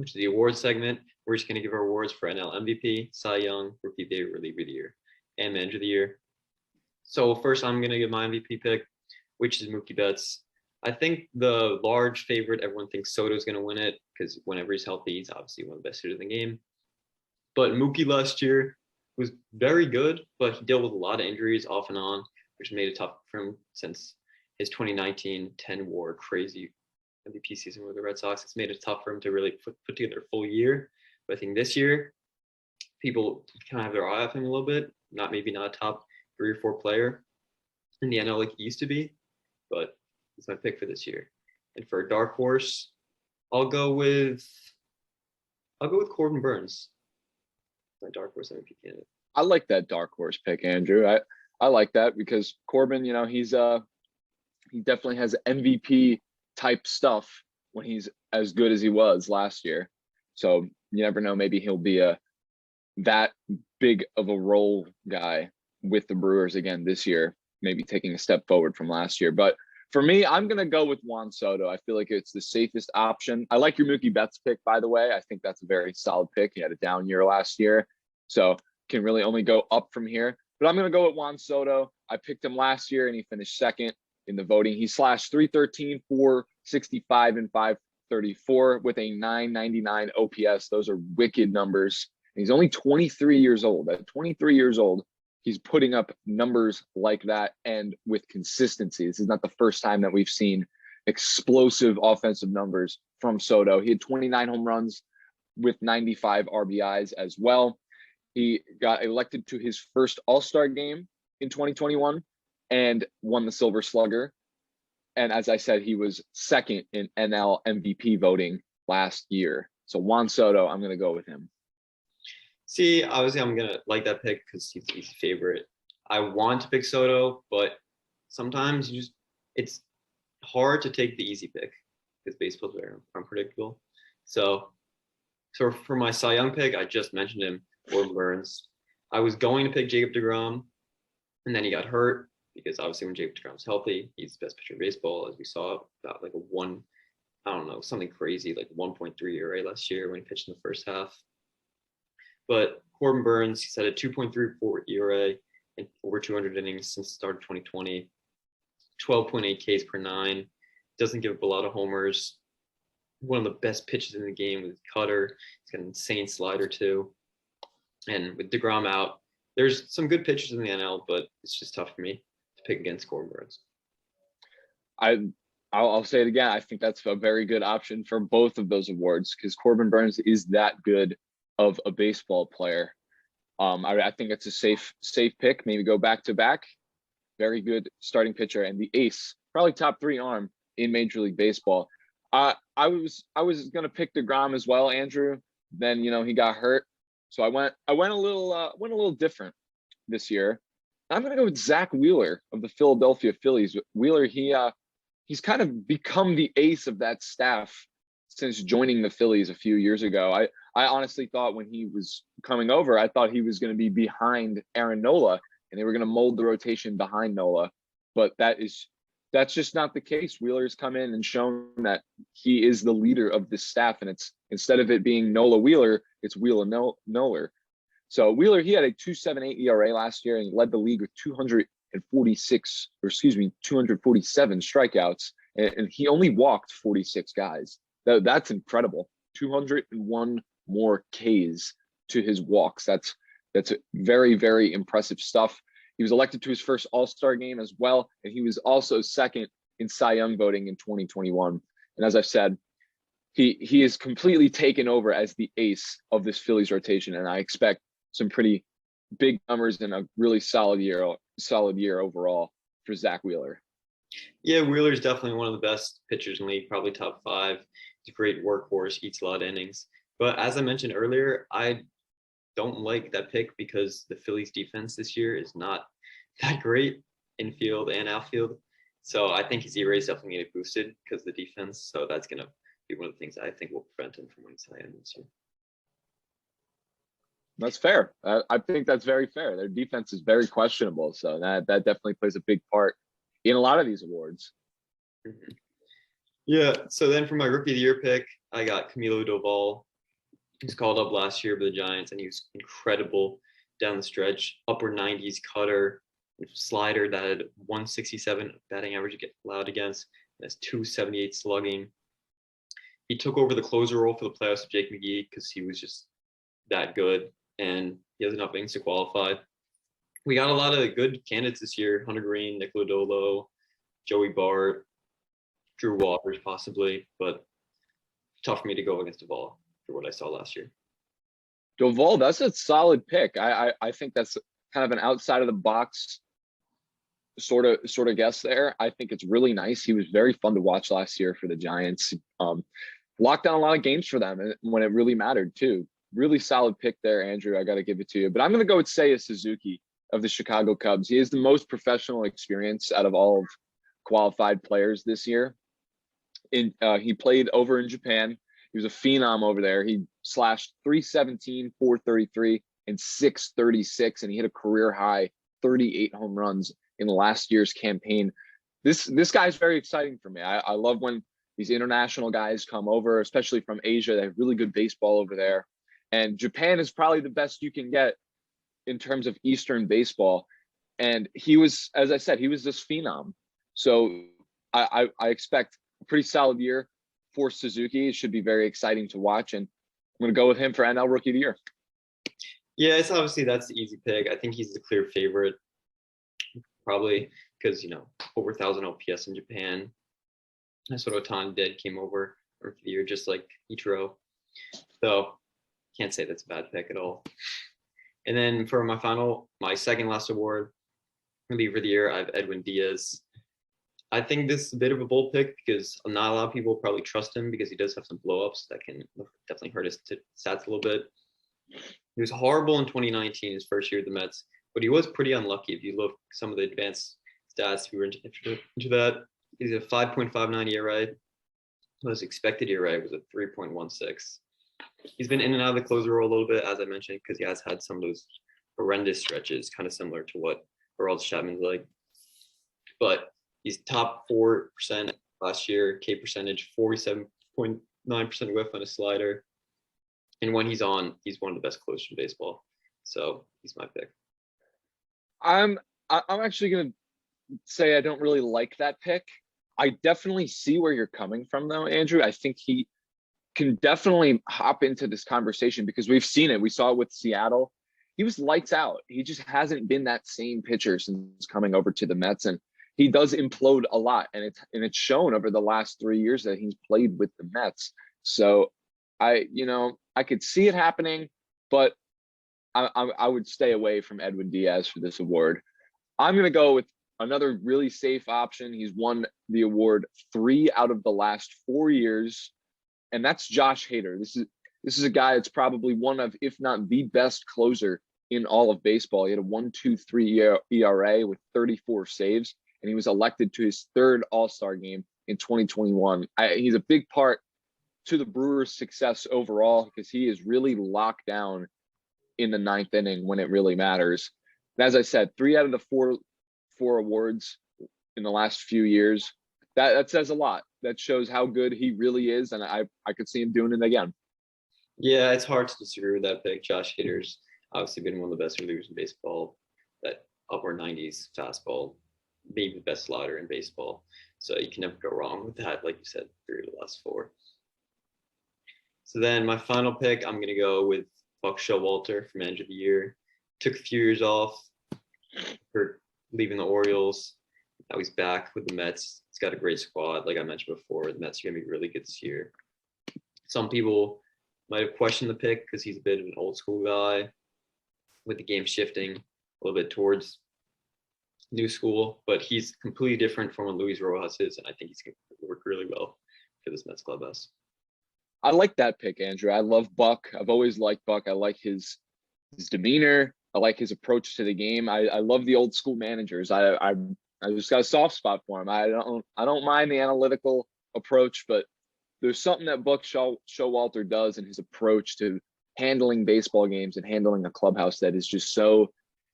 which is the awards segment. We're just going to give our awards for NL MVP, Cy Young, Rookie of the Year, Reliever of the Year, and Manager of the Year. So first, I'm going to give my MVP pick, which is Mookie Betts. I think the large favorite, everyone thinks Soto is going to win it because whenever he's healthy, he's obviously one of the best hitters in the game. But Mookie last year was very good, but he dealt with a lot of injuries off and on, which made it tough for him since his 2019 10 WAR crazy MVP season with the Red Sox. It's made it tough for him to really put together a full year. But I think this year, people kind of have their eye off him a little bit. Maybe not a top 3 or 4 player in the NL like he used to be, but it's my pick for this year. And for a dark horse, I'll go with Corbin Burns. My dark horse MVP candidate. I like that dark horse pick, Andrew. I like that because Corbin, he definitely has MVP type stuff when he's as good as he was last year. So you never know, maybe he'll be that big of a role guy with the Brewers again this year, maybe taking a step forward from last year. But for me, I'm going to go with Juan Soto. I feel like it's the safest option. I like your Mookie Betts pick, by the way. I think that's a very solid pick. He had a down year last year, so can really only go up from here. But I'm going to go with Juan Soto. I picked him last year, and he finished second in the voting. He slashed .313, .465, and .534 with a .999 OPS. Those are wicked numbers. And he's only 23 years old. At 23 years old, he's putting up numbers like that and with consistency. This is not the first time that we've seen explosive offensive numbers from Soto. He had 29 home runs with 95 RBIs as well. He got elected to his first All-Star game in 2021 and won the Silver Slugger. And as I said, he was second in NL MVP voting last year. So Juan Soto, I'm going to go with him. See, obviously, I'm going to like that pick because he's a favorite. I want to pick Soto, but sometimes it's hard to take the easy pick because baseball's very unpredictable. So for my Cy Young pick, I just mentioned him, Corbin Burns. I was going to pick Jacob deGrom, and then he got hurt because obviously when Jacob deGrom's healthy, he's the best pitcher in baseball, as we saw, about like something crazy, like 1.3 ERA last year when he pitched in the first half. But Corbin Burns, he's had a 2.34 ERA and over 200 innings since the start of 2020, 12.8 Ks per 9, doesn't give up a lot of homers, one of the best pitches in the game with cutter. He's got an insane slider too. And with deGrom out, there's some good pitchers in the NL, but it's just tough for me to pick against Corbin Burns. I'll say it again. I think that's a very good option for both of those awards because Corbin Burns is that good of a baseball player. I think it's a safe pick. Maybe go back to back. Very good starting pitcher and the ace, probably top 3 arm in Major League Baseball. I was gonna pick deGrom as well, Andrew. Then he got hurt, so I went a little different this year. I'm gonna go with Zach Wheeler of the Philadelphia Phillies. Wheeler, he's kind of become the ace of that staff since joining the Phillies a few years ago. I honestly thought when he was coming over, I thought he was going to be behind Aaron Nola and they were going to mold the rotation behind Nola. But that's just not the case. Wheeler's come in and shown that he is the leader of this staff. And it's instead of it being Nola Wheeler, it's Wheeler Nola. So Wheeler, he had a 2.78 ERA last year and he led the league with 247 strikeouts. And he only walked 46 guys. That's incredible. 201 more Ks to his walks. That's very, very impressive stuff. He was elected to his first All-Star game as well, and he was also second in Cy Young voting in 2021. And as I've said, he is completely taken over as the ace of this Phillies rotation, and I expect some pretty big numbers and a really solid year overall for Zach Wheeler. Yeah, Wheeler's definitely one of the best pitchers in the league, probably top 5. He's a great workhorse, eats a lot of innings. But as I mentioned earlier, I don't like that pick because the Phillies defense this year is not that great infield and outfield. So I think his ERA is definitely going to get boosted because of the defense. So that's going to be one of the things I think will prevent him from winning Cy Young this year. That's fair. I think that's very fair. Their defense is very questionable. So that definitely plays a big part in a lot of these awards. Mm-hmm. Yeah. So then for my Rookie of the Year pick, I got Camilo Doval He was called up last year by the Giants, and he was incredible down the stretch. Upper 90s cutter, slider that had 167 batting average allowed against, and has 278 slugging. He took over the closer role for the playoffs of Jake McGee because he was just that good, and he has enough innings to qualify. We got a lot of good candidates this year: Hunter Green, Nick Lodolo, Joey Bart, Drew Waters possibly, but tough for me to go against Duvall for what I saw last year. Doval, that's a solid pick. I think that's kind of an outside of the box sort of guess there. I think it's really nice. He was very fun to watch last year for the Giants. Locked down a lot of games for them when it really mattered too. Really solid pick there, Andrew. I got to give it to you. But I'm going to go with Seiya Suzuki of the Chicago Cubs. He has the most professional experience out of all of qualified players this year. He played over in Japan. He was a phenom over there. He slashed 317, 433, and 636, and he hit a career high 38 home runs in last year's campaign. This guy's very exciting for me. I love when these international guys come over, especially from Asia. They have really good baseball over there. And Japan is probably the best you can get in terms of Eastern baseball. And he was, as I said, he was this phenom. So I expect a pretty solid year for Suzuki. It should be very exciting to watch. And I'm going to go with him for NL Rookie of the Year. Yeah, it's obviously that's the easy pick. I think he's the clear favorite, probably because, over 1,000 OPS in Japan. That's what Otani did, came over Rookie of the Year, just like Ichiro. So can't say that's a bad pick at all. And then for my second last award, reliever of the year, I have Edwin Diaz. I think this is a bit of a bold pick because not a lot of people probably trust him because he does have some blowups that can definitely hurt his stats a little bit. He was horrible in 2019, his first year at the Mets, but he was pretty unlucky. If you look some of the advanced stats, we were into that. He's a 5.59 ERA. His expected ERA was a 3.16. He's been in and out of the closer role a little bit, as I mentioned, because he has had some of those horrendous stretches, kind of similar to what Aroldis Chapman's like. But he's top 4% last year, K percentage, 47.9% whiff on a slider. And when he's on, he's one of the best closers in baseball. So he's my pick. I'm actually going to say I don't really like that pick. I definitely see where you're coming from, though, Andrew. I think he can definitely hop into this conversation because we've seen it. We saw it with Seattle. He was lights out. He just hasn't been that same pitcher since coming over to the Mets, and he does implode a lot. And it's shown over the last 3 years that he's played with the Mets. So I could see it happening, but I would stay away from Edwin Diaz for this award. I'm going to go with another really safe option. He's won the award 3 out of the last 4 years, and that's Josh Hader. This is a guy that's probably one of, if not the best closer in all of baseball. He had a 1.23 ERA with 34 saves, and he was elected to his 3rd All-Star game in 2021. He's a big part to the Brewers' success overall because he is really locked down in the 9th inning when it really matters. And as I said, 3 out of the 4 awards in the last few years. That says a lot. That shows how good he really is, and I could see him doing it again. Yeah, it's hard to disagree with that pick. Josh Hader's obviously been one of the best relievers in baseball. That upper 90s fastball, maybe the best slider in baseball. So you can never go wrong with that. Like you said, 3 of the last 4. So then my final pick, I'm going to go with Buck Showalter for Manager of the Year. Took a few years off for leaving the Orioles. Now he's back with the Mets. He's got a great squad. Like I mentioned before, the Mets are going to be really good this year. Some people might have questioned the pick because he's a bit of an old school guy with the game shifting a little bit towards new school, but he's completely different from what Luis Rojas is, and I think he's going to work really well for this Mets clubhouse. I like that pick, Andrew. I love Buck. I've always liked Buck. I like his demeanor. I like his approach to the game. I love the old school managers. I just got a soft spot for him. I don't mind the analytical approach, but there's something that Buck Showalter does in his approach to handling baseball games and handling a clubhouse that is just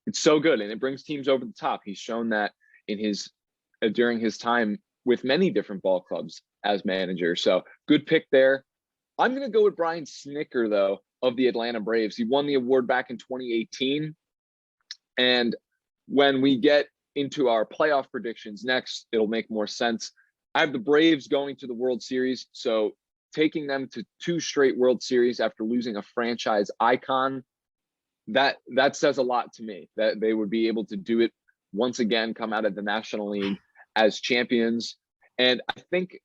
it's so good, and it brings teams over the top. He's shown that during his time with many different ball clubs as manager. So good pick there. I'm going to go with Brian Snitker, though, of the Atlanta Braves. He won the award back in 2018. And when we get into our playoff predictions next, it'll make more sense. I have the Braves going to the World Series. So taking them to 2 straight World Series after losing a franchise icon, that says a lot to me, that they would be able to do it once again, come out of the National League as champions. And I think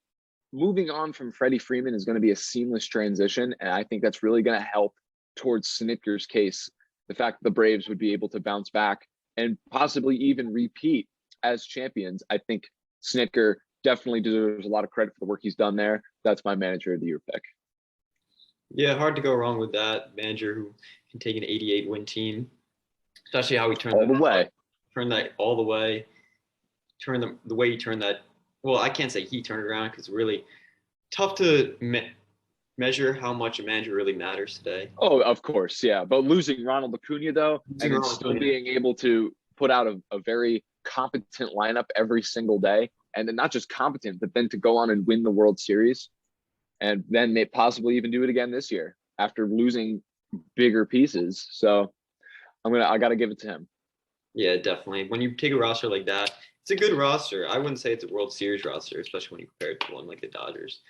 moving on from Freddie Freeman is going to be a seamless transition. And I think that's really going to help towards Snitker's case. The fact that the Braves would be able to bounce back and possibly even repeat as champions. I think Snitker definitely deserves a lot of credit for the work he's done there. That's my manager of the year pick. Yeah, hard to go wrong with that. Manager who can take an 88 win team, especially how he turned All the way. Turned that all the way. Turned the way he turned that. Well, I can't say he turned it around because really tough to measure how much a manager really matters today. Oh, of course, yeah. But losing Ronald Acuna, though, and then still being able to put out a very competent lineup every single day, and then not just competent, but then to go on and win the World Series, and then they possibly even do it again this year after losing bigger pieces. So I got to give it to him. Yeah, definitely. When you take a roster like that, it's a good roster. I wouldn't say it's a World Series roster, especially when you compare it to one like the Dodgers.